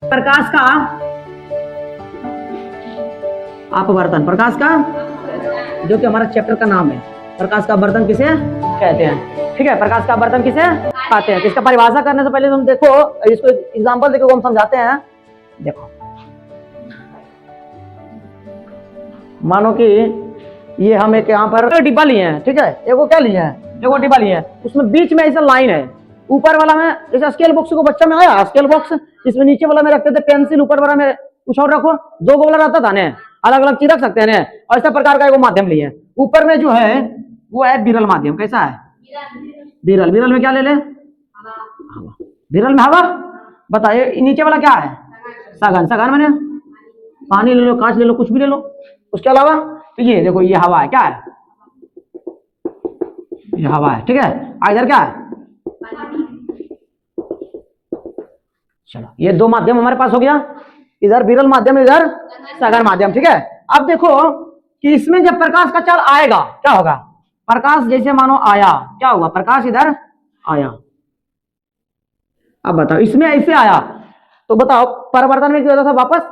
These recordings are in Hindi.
प्रकाश का अपवर्तन, प्रकाश का जो कि हमारा चैप्टर का नाम है, प्रकाश का अपवर्तन किसे कहते हैं। ठीक है, प्रकाश का अपवर्तन किसे कहते हैं। इसका परिभाषा करने से पहले तुम देखो, इसको एग्जांपल देखो, हम समझाते हैं। देखो, मानो कि ये हम एक यहाँ पर डिब्बा लिए हैं, ठीक है, एगो क्या लिए हैं, एगो डिब्बा लिए हैं, उसमें बीच में ऐसा लाइन है, ऊपर वाला में जैसे स्केल बॉक्स को बच्चा में आया स्केल बॉक्स, इसमें नीचे वाला में रखते थे पेंसिल, ऊपर वाला में कुछ और रखो, दो गोला रहता था ने, अलग अलग चीज रख सकते हैं, और ऐसा प्रकार का एगो माध्यम लिए। ऊपर में जो है वो है विरल माध्यम। कैसा है? विरल। विरल में क्या ले ले? हवा। विरल में हवा। बताइए नीचे वाला क्या है? सघन। सघन मैंने पानी ले लो, कांच ले लो, कुछ भी ले लो। उसके अलावा तो ये देखो, ये हवा है। क्या है? ये हवा है। ठीक है, इधर क्या है? चलो, ये दो माध्यम हमारे पास हो गया, इधर विरल माध्यम, इधर सघन माध्यम। ठीक है, अब देखो कि इसमें जब प्रकाश का चाल आएगा क्या होगा? प्रकाश जैसे मानो आया, क्या होगा? प्रकाश इधर आया। अब बताओ, इसमें ऐसे आया तो बताओ परिवर्तन में क्या होता था? वापस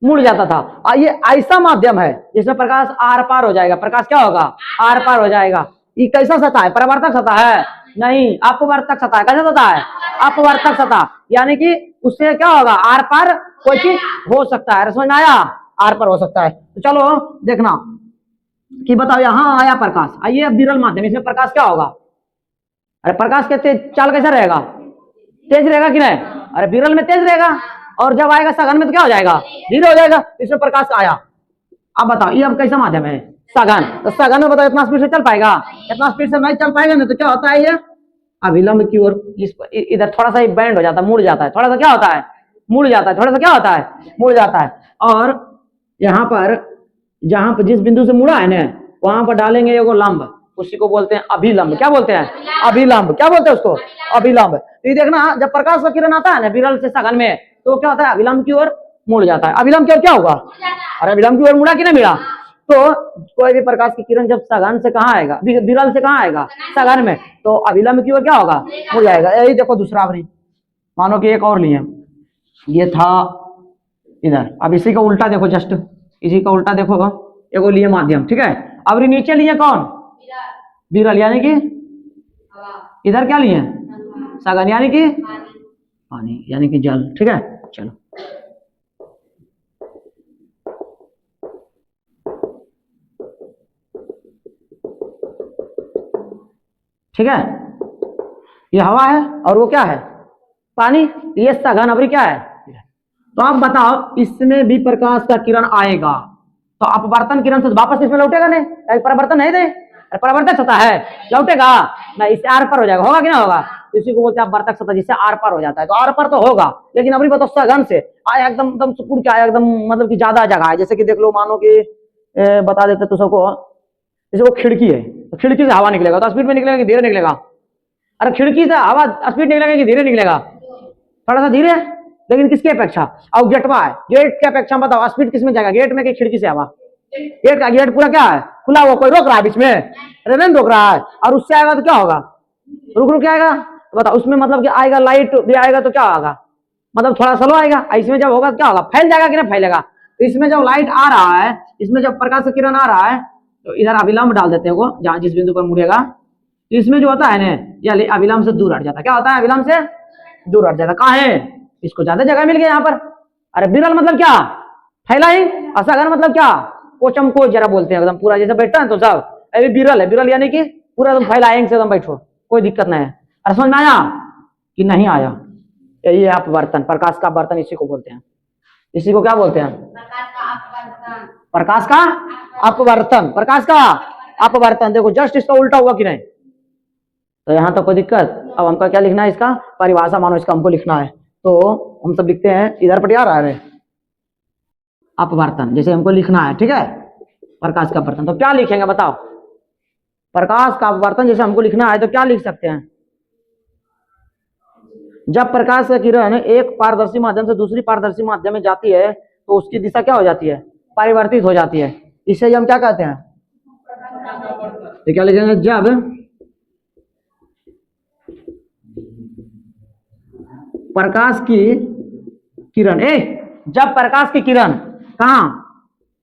मुड़ जाता था। ये ऐसा माध्यम है जिसमें प्रकाश आर पार हो जाएगा। प्रकाश क्या होगा? आर पार हो जाएगा। ये कैसा सतह है? परिवर्तक सतह है? नहीं, अपवर्तक सतह है। कैसा सतह है? अपवर्तक सतह। यानी कि उससे क्या होगा? आर पार कोई चीज हो सकता है। समझ में आया? आर पार हो सकता है। तो चलो देखना कि बताओ, यहां आया प्रकाश, आइए अब विरल माध्यम, इसमें प्रकाश क्या होगा? अरे प्रकाश के तेज चाल कैसा रहेगा? तेज रहेगा कि नहीं? अरे विरल में तेज रहेगा, और जब आएगा सघन में तो क्या हो जाएगा? धीरे हो जाएगा। इसमें प्रकाश आया। अब बताओ ये अब कैसा माध्यम है? सघन। तो सघन में बताओ इतना स्पीड से चल पाएगा? इतना स्पीड से नहीं चल पाएगा ना, तो क्या होता है ये अभिलंब की ओर, इधर थोड़ा सा बैंड हो जाता है, मुड़ जाता है, थोड़ा सा क्या होता है? मुड़ जाता है, थोड़ा सा क्या होता है? मुड़ जाता है। और यहाँ पर जहां पर जिस बिंदु से मुड़ा है ना, वहां पर डालेंगे एगो लंब, उसी को बोलते हैं अभिलंब। क्या बोलते हैं? अभिलंब। क्या बोलते हैं उसको? अभिलंब। तो ये देखना, जब प्रकाश का किरण आता है ना विरल से सघन में, तो क्या होता है? अभिलंब की ओर मुड़ जाता है। अभिलंब की ओर क्या होगा? अरे अभिलंब की ओर मुड़ा कि नहीं मिला? तो कोई भी प्रकाश की किरण जब सघन से कहाँ आएगा? विरल से कहाँ आएगा? सघन में। तो अभिलंब की ओर क्या होगा? मुड़ जाएगा। यही देखो दूसरा अवरी, मानो कि एक और लिए, ये था इधर, अब इसी का उल्टा देखो, जस्ट इसी का उल्टा देखो, एगो लिए माध्यम। ठीक है, अब नीचे लिए कौन? विरल, यानी कि इधर क्या लिए? सघन, यानी कि पानी, यानी कि जल। ठीक है, चलो ठीक है, ये हवा है और वो क्या है? पानी। ये सघन, अवरी क्या है? तो आप बताओ, इसमें भी प्रकाश का किरण आएगा तो अपवर्तन किरण से वापस इसमें लौटेगा नहीं? परिवर्तन नहीं दे, परिवर्तक सतह है, लौटेगा ना, इससे आर पार हो जाएगा। होगा कि नहीं होगा? इसी को बोलते हैं अपवर्तक सतह, जिससे आर पार हो जाता है। तो आर पार तो होगा, लेकिन अभी बताओ सघन से आया एकदम एकदम सुकून के आया, एकदम मतलब कि ज्यादा जगह है। जैसे कि देख लो, मानो कि बता देते तो सबको, जैसे वो खिड़की है, तो खिड़की से हवा निकलेगा तो स्पीड में निकलेगा कि धीरे निकलेगा? अरे खिड़की से हवा स्पीड निकलेगा कि धीरे निकलेगा? थोड़ा सा धीरे, लेकिन किसकी अपेक्षा? और गेटवा है, गेट की अपेक्षा बताओ स्पीड किसमें जाएगा? गेट में कि खिड़की से हवा? गेट का गेट पूरा क्या है? खुला हुआ, कोई रोक रहा है बीच में? अरे नहीं रोक रहा है। और उससे आएगा तो क्या होगा? रुक रुक आएगा। तो बताओ उसमें मतलब कि आएगा, लाइट भी आएगा तो क्या होगा? मतलब थोड़ा स्लो आएगा। इसमें जब होगा तो क्या होगा? फैल जाएगा कि नहीं फैलेगा? तो इसमें जब लाइट आ रहा है, इसमें जब प्रकाश का किरण आ रहा है, तो इधर अभिलंब डाल देते हैं वो, जहां जिस बिंदु पर मुड़ेगा, तो इसमें जो होता है ना, या अभिलंब से दूर हट जाता है। क्या होता है? अभिलंब से दूर हट जाता है। कहाँ है? इसको ज्यादा जगह मिल गया यहाँ पर। अरे विरल मतलब क्या? फैला ही। असघन मतलब क्या? कोचम को जरा बोलते हैं, एकदम पूरा जैसे बैठता है तो सब अभी विरल है। विरल यानी कि पूरा एकदम फैला से एकदम बैठो, कोई दिक्कत नहीं है। अरे समझ में आया कि नहीं आया? यही है अपवर्तन, प्रकाश का अपवर्तन इसी को बोलते हैं। इसी को क्या बोलते हैं? प्रकाश का अपवर्तन। प्रकाश का अपवर्तन। देखो जस्ट इसका उल्टा हुआ कि नहीं? तो यहां तक कोई दिक्कत? अब हमको क्या लिखना है? इसका परिभाषा मानो इसका हमको लिखना है, तो हम सब लिखते हैं, इधर पर आ रहा है अपवर्तन, जैसे हमको लिखना है। ठीक है, प्रकाश का अपवर्तन, तो क्या लिखेंगे बताओ? प्रकाश का अपवर्तन जैसे हमको लिखना है तो क्या लिख सकते हैं? जब प्रकाश का किरण एक पारदर्शी माध्यम से दूसरी पारदर्शी माध्यम में जाती है तो उसकी दिशा क्या हो जाती है? परिवर्तित हो जाती है। इसे हम क्या कहते हैं? तो क्या लिखेंगे? जब प्रकाश की किरण, जब प्रकाश की किरण कहा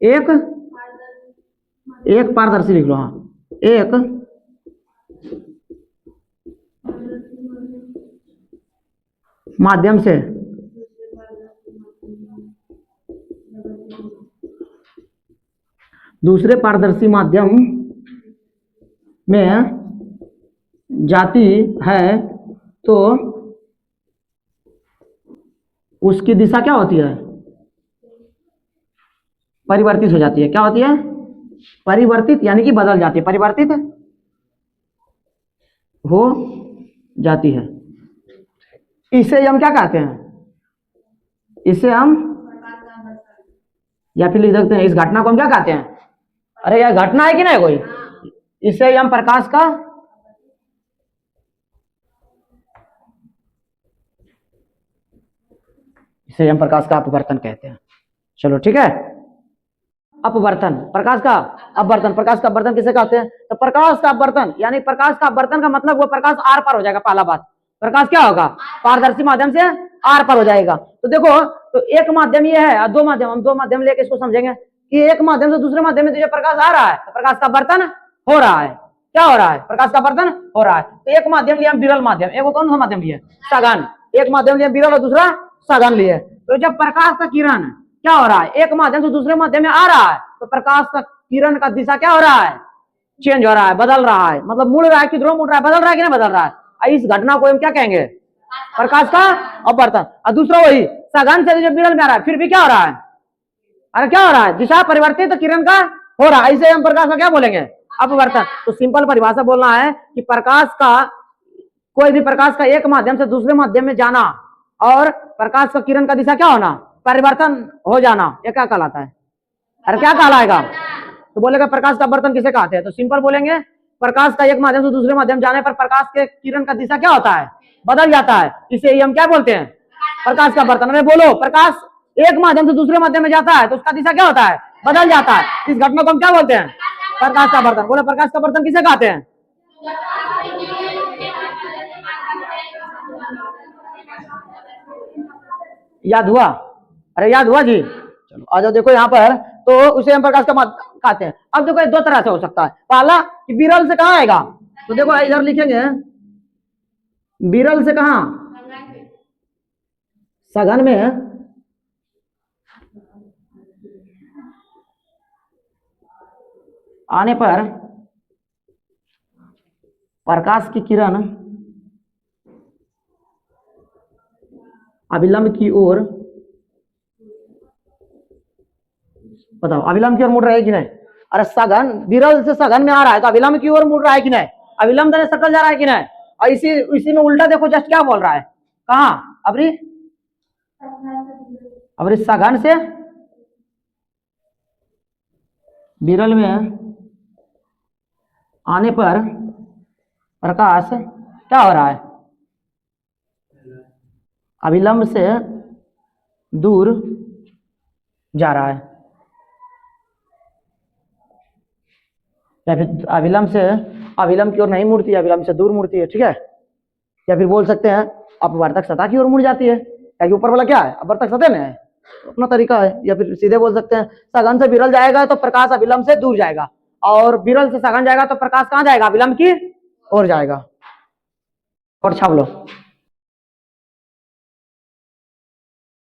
एक पारदर्शी लिख लो, हाँ, एक माध्यम से दूसरे पारदर्शी माध्यम में जाती है तो उसकी दिशा क्या होती है? परिवर्तित हो जाती है। क्या होती है? परिवर्तित, यानी कि बदल जाती है, परिवर्तित हो जाती है। इसे हम क्या कहते हैं? इसे हम, या फिर लिख सकते हैं इस घटना को हम क्या कहते हैं? अरे यह घटना है कि नहीं कोई? इसे हम प्रकाश का अपवर्तन कहते हैं। चलो ठीक है, अपवर्तन, प्रकाश का अपवर्तन। प्रकाश का अपवर्तन किसे कहते हैं? तो प्रकाश का अपवर्तन यानी प्रकाश का अपवर्तन का मतलब वो प्रकाश आर पार हो जाएगा। पहला बात, प्रकाश क्या होगा? पारदर्शी माध्यम से आर पार हो जाएगा। तो देखो, तो एक माध्यम ये है, दो माध्यम, हम दो माध्यम लेके इसको समझेंगे कि एक माध्यम से दूसरे माध्यम में जो प्रकाश आ रहा है तो प्रकाश का अपवर्तन हो रहा है। क्या हो रहा है? प्रकाश का अपवर्तन हो रहा है। तो एक माध्यम लिया हम विरल माध्यम, एक कौन सा माध्यम लिया? सघन। एक माध्यम लिया विरल और दूसरा सघन लिए। तो जब प्रकाश का किरण क्या हो रहा है? एक माध्यम से दूसरे माध्यम में आ रहा है तो प्रकाश का किरण का दिशा क्या हो रहा है? चेंज हो रहा है, बदल रहा है, मतलब मुड़ रहा है, किधरों मुड़ रहा है, बदल रहा है कि नहीं बदल रहा है। इस घटना को हम क्या कहेंगे? प्रकाश का अपवर्तन। और दूसरा वही सघन से जो विरल में आ रहा है फिर भी क्या हो रहा है? अरे क्या हो रहा है? दिशा परिवर्तित तो किरण का हो रहा है। इसे हम प्रकाश का क्या बोलेंगे? अपवर्तन। तो सिंपल परिभाषा बोलना है कि प्रकाश का, कोई भी प्रकाश का एक माध्यम से दूसरे माध्यम में जाना और प्रकाश का किरण का दिशा क्या होना? परिवर्तन हो जाना, ये क्या कहलाता है? अरे क्या कहलाएगा? तो बोलेगा प्रकाश का अपवर्तन किसे कहते हैं? तो सिंपल बोलेंगे, प्रकाश का एक माध्यम से दूसरे माध्यम जाने पर प्रकाश के किरण का दिशा क्या होता है? बदल जाता है। इसे हम क्या बोलते हैं? प्रकाश का अपवर्तन। अरे बोलो, प्रकाश एक माध्यम से दूसरे माध्यम में जाता है तो उसका दिशा क्या होता है? बदल जाता है। इस घटना को हम क्या बोलते हैं? प्रकाश का अपवर्तन। बोलो, प्रकाश का अपवर्तन किसे कहते हैं? याद हुआ? अरे याद हुआ जी? चलो आ जाओ, देखो यहाँ पर, तो उसे हम प्रकाश का कहते हैं। अब देखो दो तरह से हो सकता है। पहला कि विरल से कहाँ आएगा? तो देखो इधर लिखेंगे, विरल से कहाँ? सघन में आने पर प्रकाश की किरण अभिलंब की ओर, बताओ अभिलंब की ओर मुड़ रहा है कि नहीं? अरे सघन, विरल से सघन में आ रहा है तो अभिलंब की ओर मुड़ रहा है कि नहीं? अभिलंब से सकल जा रहा है कि नहीं? और इसी में उल्टा देखो, जस्ट क्या बोल रहा है? कहाँ? अबरी सघन से विरल में आने पर प्रकाश क्या हो रहा है? अभिलंब से दूर जा रहा है, या फिर अभिलंब की ओर नहीं मुड़ती है, अभिलंब से दूर मुड़ती है। ठीक है, या फिर बोल सकते हैं अपवर्तक सतह की ओर मुड़ जाती है, क्योंकि ऊपर वाला क्या है? अपवर्तक सतह में है, अपना तरीका है। या फिर सीधे बोल सकते हैं सघन से विरल जाएगा तो प्रकाश अभिलंब से दूर जाएगा, और विरल से सघन जाएगा तो प्रकाश कहाँ जाएगा? अभिलंब की ओर जाएगा। और छाप लो।